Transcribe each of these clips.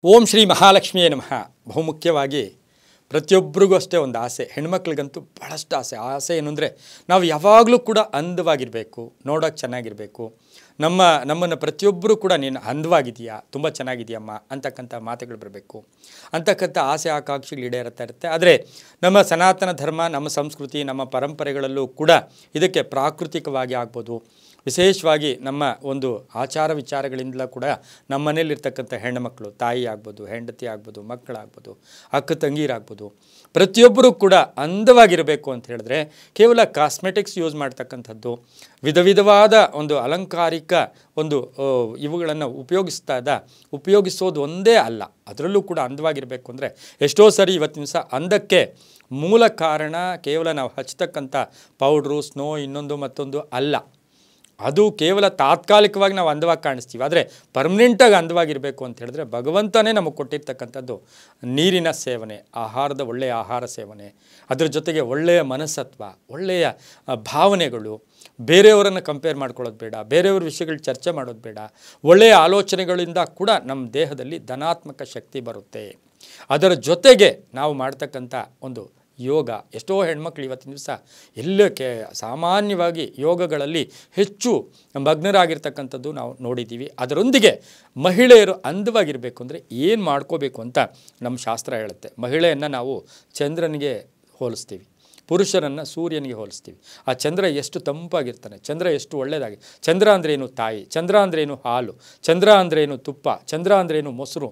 ಓಂ ಶ್ರೀ ಮಹಾಲಕ್ಷ್ಮಿಯೇ ನಮಃ. ಬಹುಮುಖ್ಯವಾಗಿ ಪ್ರತಿಯೊಬ್ಬರಿಗೂ ಅಷ್ಟೇ ಒಂದು ಆಸೆ, ಹೆಣ್ಮಕ್ಳಿಗಂತೂ ಭಾಳಷ್ಟು ಆಸೆ ಏನು ಅಂದರೆ ನಾವು ಯಾವಾಗಲೂ ಕೂಡ ಅಂದವಾಗಿರಬೇಕು, ನೋಡೋಕ್ಕೆ ಚೆನ್ನಾಗಿರಬೇಕು. ನಮ್ಮನ್ನು ಪ್ರತಿಯೊಬ್ಬರೂ ಕೂಡ ನೀನು ಅಂದವಾಗಿದೆಯಾ, ತುಂಬ ಚೆನ್ನಾಗಿದೆಯಮ್ಮ ಅಂತಕ್ಕಂಥ ಮಾತುಗಳು ಬರಬೇಕು ಅಂತಕ್ಕಂಥ ಆಸೆ ಆಕಾಂಕ್ಷೆಗಳು ಈಡೇರುತ್ತಾ ಇರುತ್ತೆ. ಆದರೆ ನಮ್ಮ ಸನಾತನ ಧರ್ಮ, ನಮ್ಮ ಸಂಸ್ಕೃತಿ, ನಮ್ಮ ಪರಂಪರೆಗಳಲ್ಲೂ ಕೂಡ ಇದಕ್ಕೆ ಪ್ರಾಕೃತಿಕವಾಗಿ ಆಗ್ಬೋದು. ವಿಶೇಷವಾಗಿ ನಮ್ಮ ಒಂದು ಆಚಾರ ವಿಚಾರಗಳಿಂದಲೂ ಕೂಡ ನಮ್ಮ ಮನೇಲಿರ್ತಕ್ಕಂಥ ಹೆಣ್ಣುಮಕ್ಕಳು, ತಾಯಿ ಆಗ್ಬೋದು, ಹೆಂಡತಿ ಆಗ್ಬೋದು, ಮಕ್ಕಳಾಗ್ಬೋದು, ಅಕ್ಕ ತಂಗೀರಾಗ್ಬೋದು, ಪ್ರತಿಯೊಬ್ಬರೂ ಕೂಡ ಅಂದವಾಗಿರಬೇಕು ಅಂತ ಹೇಳಿದ್ರೆ ಕೇವಲ ಕಾಸ್ಮೆಟಿಕ್ಸ್ ಯೂಸ್ ಮಾಡ್ತಕ್ಕಂಥದ್ದು, ವಿಧ ವಿಧವಾದ ಒಂದು ಅಲಂಕಾರಿಕ ಒಂದು ಇವುಗಳನ್ನು ಉಪಯೋಗಿಸೋದು ಒಂದೇ ಅಲ್ಲ. ಅದರಲ್ಲೂ ಕೂಡ ಅಂದವಾಗಿರಬೇಕು ಅಂದರೆ ಎಷ್ಟೋ ಸರಿ ಇವತ್ತಿನ ದಿವಸ ಅಂದಕ್ಕೆ ಮೂಲ ಕಾರಣ ಕೇವಲ ನಾವು ಹಚ್ಚತಕ್ಕಂಥ ಪೌಡ್ರು, ಸ್ನೋ, ಇನ್ನೊಂದು ಮತ್ತೊಂದು ಅಲ್ಲ. ಅದು ಕೇವಲ ತಾತ್ಕಾಲಿಕವಾಗಿ ನಾವು ಅಂದವಾಗಿ ಕಾಣಿಸ್ತೀವಿ. ಆದರೆ ಪರ್ಮನೆಂಟಾಗಿ ಅಂದವಾಗಿರಬೇಕು ಅಂತ ಹೇಳಿದ್ರೆ ಭಗವಂತನೇ ನಮಗೆ ಕೊಟ್ಟಿರ್ತಕ್ಕಂಥದ್ದು ನೀರಿನ ಸೇವನೆ, ಒಳ್ಳೆಯ ಆಹಾರ ಸೇವನೆ, ಅದರ ಜೊತೆಗೆ ಒಳ್ಳೆಯ ಮನಸ್ತತ್ವ, ಒಳ್ಳೆಯ ಭಾವನೆಗಳು, ಬೇರೆಯವರನ್ನು ಕಂಪೇರ್ ಮಾಡ್ಕೊಳ್ಳೋದು ಬೇಡ, ಬೇರೆಯವ್ರ ವಿಷಯಗಳು ಚರ್ಚೆ ಮಾಡೋದು ಬೇಡ. ಒಳ್ಳೆಯ ಆಲೋಚನೆಗಳಿಂದ ಕೂಡ ನಮ್ಮ ದೇಹದಲ್ಲಿ ಧನಾತ್ಮಕ ಶಕ್ತಿ ಬರುತ್ತೆ. ಅದರ ಜೊತೆಗೆ ನಾವು ಮಾಡ್ತಕ್ಕಂಥ ಒಂದು ಯೋಗ, ಎಷ್ಟೋ ಹೆಣ್ಮಕ್ಳು ಇವತ್ತಿನ ದಿವಸ ಎಲ್ಲಕ್ಕೆ ಸಾಮಾನ್ಯವಾಗಿ ಯೋಗಗಳಲ್ಲಿ ಹೆಚ್ಚು ಮಗ್ನರಾಗಿರ್ತಕ್ಕಂಥದ್ದು ನಾವು ನೋಡಿದ್ದೀವಿ. ಅದರೊಂದಿಗೆ ಮಹಿಳೆಯರು ಅಂದವಾಗಿರಬೇಕು ಅಂದರೆ ಏನು ಮಾಡ್ಕೋಬೇಕು ಅಂತ ನಮ್ಮ ಶಾಸ್ತ್ರ ಹೇಳುತ್ತೆ. ಮಹಿಳೆಯನ್ನು ನಾವು ಚಂದ್ರನಿಗೆ ಹೋಲಿಸ್ತೀವಿ, ಪುರುಷರನ್ನು ಸೂರ್ಯನಿಗೆ ಹೋಲಿಸ್ತೀವಿ. ಆ ಚಂದ್ರ ಎಷ್ಟು ತಂಪಾಗಿರ್ತಾನೆ, ಚಂದ್ರ ಎಷ್ಟು ಒಳ್ಳೆಯದಾಗಿ, ಚಂದ್ರ ಅಂದ್ರೇನು ತಾಯಿ, ಚಂದ್ರ ಅಂದ್ರೇನು ಹಾಲು, ಚಂದ್ರ ಅಂದ್ರೇನು ತುಪ್ಪ, ಚಂದ್ರ ಅಂದ್ರೇನು ಮೊಸರು,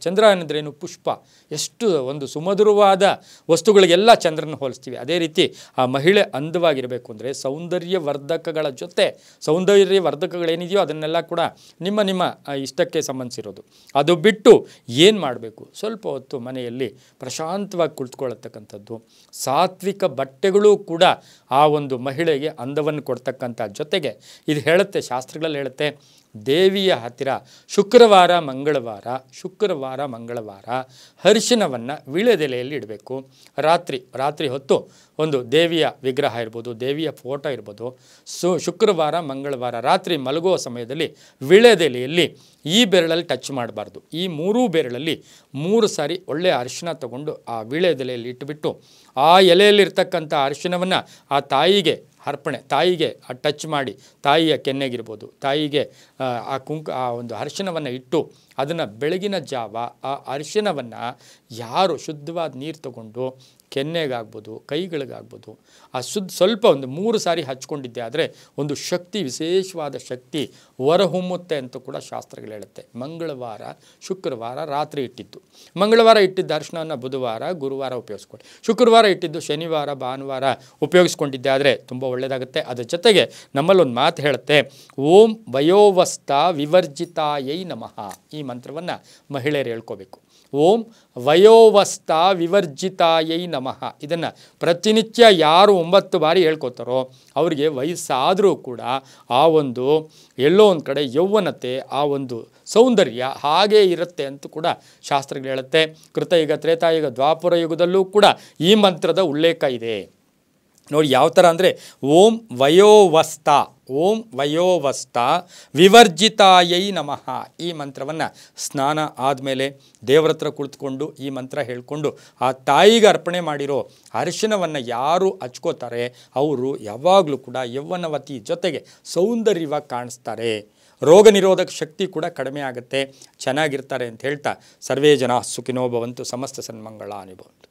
ಚಂದ್ರ ಅಂದ್ರೇನು ಪುಷ್ಪ, ಎಷ್ಟು ಒಂದು ಸುಮಧುರವಾದ ವಸ್ತುಗಳಿಗೆಲ್ಲ ಚಂದ್ರನ ಹೋಲಿಸ್ತೀವಿ. ಅದೇ ರೀತಿ ಆ ಮಹಿಳೆ ಅಂದವಾಗಿರಬೇಕು ಅಂದರೆ ಸೌಂದರ್ಯವರ್ಧಕಗಳ ಜೊತೆ, ಸೌಂದರ್ಯವರ್ಧಕಗಳೇನಿದೆಯೋ ಅದನ್ನೆಲ್ಲ ಕೂಡ ನಿಮ್ಮ ಇಷ್ಟಕ್ಕೆ ಸಂಬಂಧಿಸಿರೋದು. ಅದು ಬಿಟ್ಟು ಏನು ಮಾಡಬೇಕು, ಸ್ವಲ್ಪ ಹೊತ್ತು ಮನೆಯಲ್ಲಿ ಪ್ರಶಾಂತವಾಗಿ ಕುಳಿತುಕೊಳ್ಳತಕ್ಕಂಥದ್ದು, ಸಾತ್ವಿಕ ಬಟ್ಟೆಗಳು ಕೂಡ ಆ ಒಂದು ಮಹಿಳೆಗೆ ಅಂದವನ್ನು ಕೊಡ್ತಕ್ಕಂಥ ಜೊತೆಗೆ ಇದು ಹೇಳುತ್ತೆ, ಶಾಸ್ತ್ರಗಳಲ್ಲಿ ಹೇಳುತ್ತೆ, ದೇವಿಯ ಹತ್ತಿರ ಶುಕ್ರವಾರ ಮಂಗಳವಾರ ಅರಿಶಿನವನ್ನು ವೀಳ್ಯದೆಲೆಯಲ್ಲಿ ಇಡಬೇಕು. ರಾತ್ರಿ ಹೊತ್ತು ಒಂದು ದೇವಿಯ ವಿಗ್ರಹ ಇರ್ಬೋದು, ದೇವಿಯ ಫೋಟೋ ಇರ್ಬೋದು, ಶುಕ್ರವಾರ ಮಂಗಳವಾರ ರಾತ್ರಿ ಮಲಗುವ ಸಮಯದಲ್ಲಿ ವೀಳ್ಯದೆಲೆಯಲ್ಲಿ ಈ ಬೆರಳಲ್ಲಿ ಟಚ್ ಮಾಡಬಾರ್ದು. ಈ ಮೂರೂ ಬೆರಳಲ್ಲಿ 3 ಸಾರಿ ಒಳ್ಳೆಯ ಅರಿಶಿನ ತಗೊಂಡು ಆ ವೀಳ್ಯದೆಲೆಯಲ್ಲಿ ಇಟ್ಟುಬಿಟ್ಟು ಆ ಎಲೆಯಲ್ಲಿರ್ತಕ್ಕಂಥ ಅರಿಶಿನವನ್ನು ಆ ತಾಯಿಗೆ ಅರ್ಪಣೆ, ತಾಯಿಗೆ ಟಚ್ ಮಾಡಿ, ತಾಯಿಯ ಕೆನ್ನೆಗಿರ್ಬೋದು, ತಾಯಿಗೆ ಆ ಒಂದು ಅರಿಶಿನವನ್ನು ಇಟ್ಟು ಅದನ್ನು ಬೆಳಗಿನ ಜಾವ ಆ ಅರಿಶಿನವನ್ನು ಯಾರು ಶುದ್ಧವಾದ ನೀರು ತಗೊಂಡು ಕೆನ್ನೆಗಾಗ್ಬೋದು, ಕೈಗಳಿಗಾಗ್ಬೋದು, ಆ ಸ್ವಲ್ಪ ಒಂದು 3 ಸಾರಿ ಹಚ್ಕೊಂಡಿದ್ದೆ ಆದರೆ ಒಂದು ಶಕ್ತಿ, ವಿಶೇಷವಾದ ಶಕ್ತಿ ಹೊರಹೊಮ್ಮುತ್ತೆ ಅಂತ ಕೂಡ ಶಾಸ್ತ್ರಗಳು ಹೇಳುತ್ತೆ. ಮಂಗಳವಾರ, ಶುಕ್ರವಾರ ರಾತ್ರಿ ಇಟ್ಟಿದ್ದು, ಮಂಗಳವಾರ ಇಟ್ಟಿದ್ದ ಅರಿಶಿನವನ್ನು ಬುಧವಾರ, ಗುರುವಾರ ಉಪಯೋಗಿಸ್ಕೊಳ್ಳಿ, ಶುಕ್ರವಾರ ಇಟ್ಟಿದ್ದು ಶನಿವಾರ, ಭಾನುವಾರ ಉಪಯೋಗಿಸ್ಕೊಂಡಿದ್ದೆ ಆದರೆ ತುಂಬ ಒಳ್ಳೆಯದಾಗುತ್ತೆ. ಅದರ ಜೊತೆಗೆ ನಮ್ಮಲ್ಲೊಂದು ಮಾತು ಹೇಳುತ್ತೆ, ಓಂ ವಯೋವಸ್ಥ ವಿವರ್ಜಿತಾಯೈ ನಮಃ. ಈ ಮಂತ್ರವನ್ನು ಮಹಿಳೆಯರು ಹೇಳ್ಕೋಬೇಕು. ಓಂ ವಯೋವಸ್ಥ ವಿವರ್ಜಿತಾಯೈ ನಮಃ. ಇದನ್ನು ಪ್ರತಿನಿತ್ಯ ಯಾರು 9 ಬಾರಿ ಹೇಳ್ಕೊತಾರೋ ಅವರಿಗೆ ವಯಸ್ಸಾದರೂ ಕೂಡ ಆ ಒಂದು ಎಲ್ಲೋ ಒಂದು ಕಡೆ ಯೌವನತೆ, ಆ ಒಂದು ಸೌಂದರ್ಯ ಹಾಗೇ ಇರುತ್ತೆ ಅಂತ ಕೂಡ ಶಾಸ್ತ್ರಗಳು ಹೇಳುತ್ತೆ. ಕೃತಯುಗ, ತ್ರೇತಾಯುಗ, ದ್ವಾಪರ ಯುಗದಲ್ಲೂ ಕೂಡ ಈ ಮಂತ್ರದ ಉಲ್ಲೇಖ ಇದೆ. ನೋಡಿ ಯಾವ ಥರ ಅಂದರೆ ಓಂ ವಯೋವಸ್ಥ ವಿವರ್ಜಿತಾಯೈ ನಮಃ. ಈ ಮಂತ್ರವನ್ನು ಸ್ನಾನ ಆದಮೇಲೆ ದೇವರ ಹತ್ರ ಕುಳಿತುಕೊಂಡು ಈ ಮಂತ್ರ ಹೇಳ್ಕೊಂಡು ಆ ತಾಯಿಗೆ ಅರ್ಪಣೆ ಮಾಡಿರೋ ಅರಿಶಿನವನ್ನು ಯಾರು ಹಚ್ಕೋತಾರೆ ಅವರು ಯಾವಾಗಲೂ ಕೂಡ ಯೌವನವತಿ ಜೊತೆಗೆ ಸೌಂದರ್ಯವಾಗಿ ಕಾಣಿಸ್ತಾರೆ. ರೋಗ ನಿರೋಧಕ ಶಕ್ತಿ ಕೂಡ ಕಡಿಮೆ ಆಗುತ್ತೆ, ಚೆನ್ನಾಗಿರ್ತಾರೆ ಅಂತ ಹೇಳ್ತಾ ಸರ್ವೇ ಜನ ಸುಖಿನೋ ಭವಂತು, ಸಮಸ್ತ ಸನ್ಮಂಗಳಾನಿ ಭವಂತು.